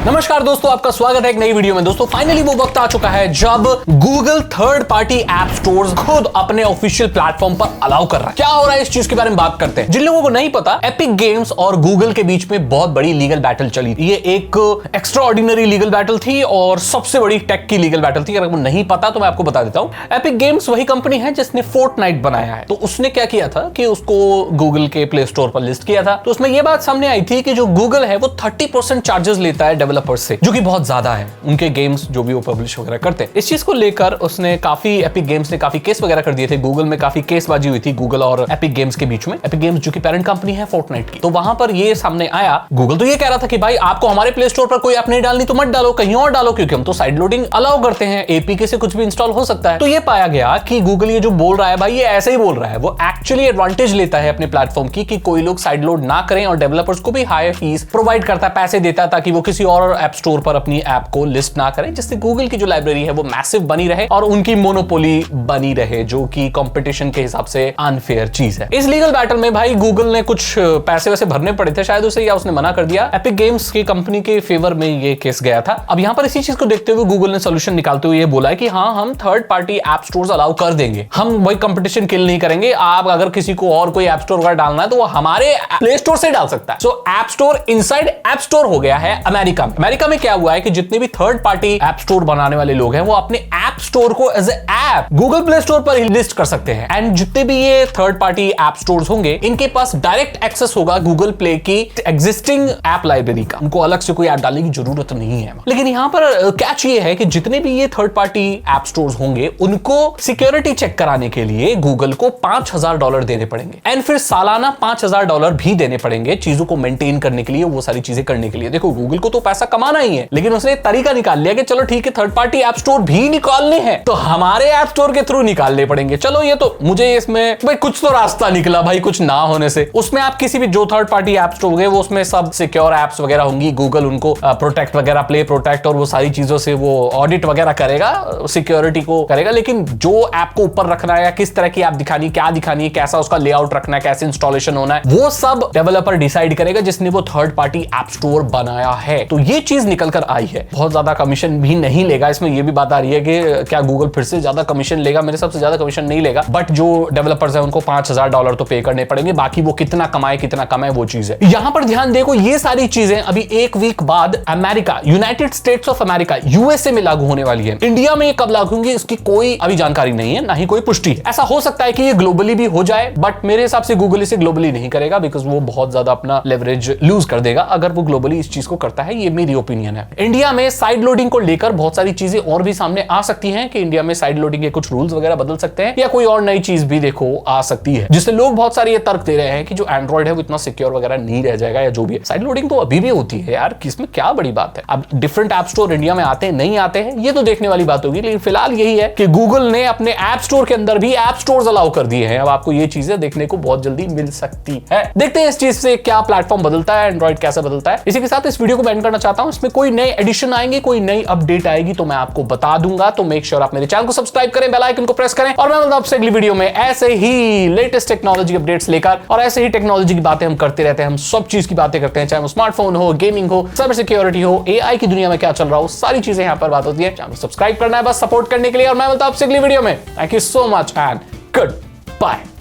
नमस्कार दोस्तों, आपका स्वागत है एक नई वीडियो में। दोस्तों फाइनली वो वक्त आ चुका है जब Google third party app stores खुद अपने ऑफिशियल प्लेटफॉर्म पर अलाउ कर रहा है। क्या हो रहा है इस चीज के बारे में बात करते हैं। जिन लोगों को नहीं पता, एपिक गेम्स और गूगल के बीच में बहुत बड़ी लीगल बैटल चली। ये एक एक्स्ट्रा ऑर्डिनरी लीगल बैटल थी और सबसे बड़ी टेक की लीगल बैटल थी। अगर आपको नहीं पता तो मैं आपको बता देता हूं। एपिक गेम्स वही कंपनी है जिसने फोर्टनाइट बनाया है। तो उसने क्या किया था कि उसको गूगल के प्ले स्टोर पर लिस्ट किया था। तो उसमें यह बात सामने आई थी कि जो गूगल है वो 30% चार्जेस लेता है डेवलपर्स से, जो कि बहुत ज्यादा है उनके गेम्स जो भी वो पब्लिश वगैरह करते हैं। इस चीज को लेकर उसने काफी एपिक गेम्स ने काफी केस वगैरह कर दिए थे। गूगल में काफी केसबाजी हुई थी गूगल और एपिक गेम्स के बीच में। एपिक गेम्स जो कि पेरेंट कंपनी है फोर्टनाइट की। तो वहां पर ये सामने आया, गूगल तो ये कह रहा था कि भाई आपको हमारे प्ले स्टोर पर कोई ऐप नहीं डालनी तो मत डालो, कहीं और डालो, क्योंकि हम तो साइड लोडिंग अलाउ करते हैं, एपीके से कुछ भी इंस्टॉल हो सकता है। तो ये पाया गया कि गूगल ये जो बोल रहा है भाई ये ऐसे ही बोल रहा है, वो एक्चुअली एडवांटेज लेता है अपने प्लेटफॉर्म की कि कोई लोग साइड लोड ना करें और डेवलपर्स को भी हाई फीस प्रोवाइड करता है, पैसे देता है ताकि वो किसी और ऐप स्टोर पर अपनी ऐप को लिस्ट ना करें, जिससे गूगल की जो लाइब्रेरी है वो मैसिव बनी रहे और उनकी मोनोपोली बनी रहे, जो कि कंपटीशन के हिसाब से अनफेयर चीज है। इस लीगल बैटल में भाई गूगल ने कुछ पैसे वैसे भरने पड़े थे शायद उसे, या उसने मना कर दिया। एपिक गेम्स की कंपनी के फेवर में ये केस गया था। अब यहां पर इसी चीज को देखते हुए गूगल ने सोल्यूशन निकालते हुए ये बोला है कि हाँ, हम third party app stores allow कर देंगे, हम वही कंपटीशन किल नहीं करेंगे। आप अगर किसी को और कोई ऐप स्टोर वगैरह डालना है तो वो हमारे प्ले स्टोर से डाल सकता है। सो app store inside app store हो गया है अमेरिका में। अमेरिका में क्या हुआ है कि जितने भी थर्ड पार्टी ऐप स्टोर बनाने वाले लोग हैं वो अपने ऐप स्टोर को as a app Google play store पर ही लिस्ट कर सकते हैं। एंड जितने भी ये थर्ड पार्टी ऐप स्टोर्स होंगे इनके पास डायरेक्ट एक्सेस होगा गूगल प्ले की एग्जिस्टिंग ऐप लाइब्रेरी का। उनको अलग से कोई ऐप डालने की जरूरत नहीं है। लेकिन यहां पर कैच ये है कि जितने भी ये थर्ड पार्टी ऐप स्टोर्स होंगे उनको सिक्योरिटी चेक कराने के लिए गूगल को $5,000 देने पड़ेंगे एंड फिर सालाना $5,000 भी देने पड़ेंगे चीजों को मेंटेन करने के लिए, वो सारी चीजें करने के लिए। देखो गूगल को तो पैसा कमाना ही है, लेकिन उसने तरीका निकाल लिया कि चलो ठीक है थर्ड पार्टी ऐप स्टोर भी निकालने हैं तो हमारे ऐप स्टोर के थ्रू निकालने पड़ेंगे। चलो ये तो मुझे इसमें भाई कुछ तो रास्ता निकला भाई, कुछ ना होने से। उसमें आप किसी भी जो थर्ड पार्टी ऐप स्टोर होंगे वो उसमें सब सिक्योर एप्स वगैरह होंगी, गूगल उनको प्रोटेक्ट वगैरह, प्ले प्रोटेक्ट और वो सारी चीजों से वो ऑडिट वगैरह करेगा, सिक्योरिटी को करेगा। लेकिन जो ऐप को ऊपर रखना है या किस तरह की ऐप दिखानी, क्या दिखानी है, कैसा उसका लेआउट रखना है, कैसे इंस्टॉलेशन होना है, वो सब डेवलपर डिसाइड करेगा जिसने वो थर्ड पार्टी ऐप स्टोर बनाया है। तो ये चीज निकल कर आई है। बहुत ज्यादा कमीशन भी नहीं लेगा इसमें। ये भी बात आ रही है कि क्या गूगल फिर से ज्यादा कमीशन लेगा? मेरे सबसे ज्यादा कमीशन नहीं लेगा, बट जो डेवलपर्स है उनको $5,000 तो पे करने पड़ेंगे। बाकी वो कितना कमाए कितना कमाए वो चीज है। यहां पर ध्यान देखो, ये सारी चीजें अभी एक वीक बाद America, United states of America, USA में लागू होने वाली है। इंडिया में कब लागू होंगी इसकी कोई अभी जानकारी नहीं है, ना ही कोई पुष्टि है। ऐसा हो सकता है कि ये ग्लोबली भी हो जाए, बट मेरे हिसाब से गूगल इसे ग्लोबली नहीं करेगा, बिकॉज वो बहुत ज्यादा अपना लेवरेज लूज कर देगा अगर वो ग्लोबली इस चीज को करता है। ये मेरी ओपिनियन है। इंडिया में साइड लोडिंग को लेकर बहुत सारी चीजें और भी सामने आ सकती हैं कि इंडिया में साइड लोडिंग के कुछ रूल्स वगैरह बदल सकते हैं या कोई और नई चीज भी देखो आ सकती है, जिससे लोग बहुत सारे ये तर्क दे रहे हैं कि जो एंड्रॉइड है वो इतना सिक्योर वगैरह नहीं रह जाएगा या जो भी है। साइड लोडिंग तो अभी भी होती है यार, किसमें क्या बड़ी बात है। अब डिफरेंट ऐप स्टोर इंडिया में आते हैं नहीं आते हैं ये तो देखने वाली बात होगी, लेकिन फिलहाल यही है कि गूगल ने अपने ऐप स्टोर के अंदर भी ऐप स्टोर्स अलाउ कर दिए हैं। अब आपको ये चीजें देखने को बहुत जल्दी मिल सकती है। देखते हैं इस चीज से क्या प्लेटफॉर्म बदलता है, एंड्रॉइड कैसे बदलता है। इसी के साथ इस वीडियो को एंड करना चाहता हूं। इसमें कोई नए एडिशन आएंगे, कोई नई अपडेट आएगी तो मैं आपको बता दूंगा। तो मेक श्योर आप मेरे चैनल को सब्सक्राइब करें, बेल आइकन को प्रेस करें और मैं मिलता हूं आपसे अगली वीडियो में ऐसे ही लेटेस्ट टेक्नोलॉजी अपडेट्स लेकर। और ऐसे ही टेक्नोलॉजी की बातें हम करते रहते हैं, हम सब चीज की बातें करते हैं, चाहे वो स्मार्टफोन हो, गेमिंग हो, साइबर सिक्योरिटी हो, एआई की दुनिया में क्या चल रहा हो, सारी चीजें यहां पर बात होती है। चैनल सब्सक्राइब करना है बस सपोर्ट करने के लिए, और मैं मिलता हूं आपसे अगली वीडियो में। Thank you so much and good bye.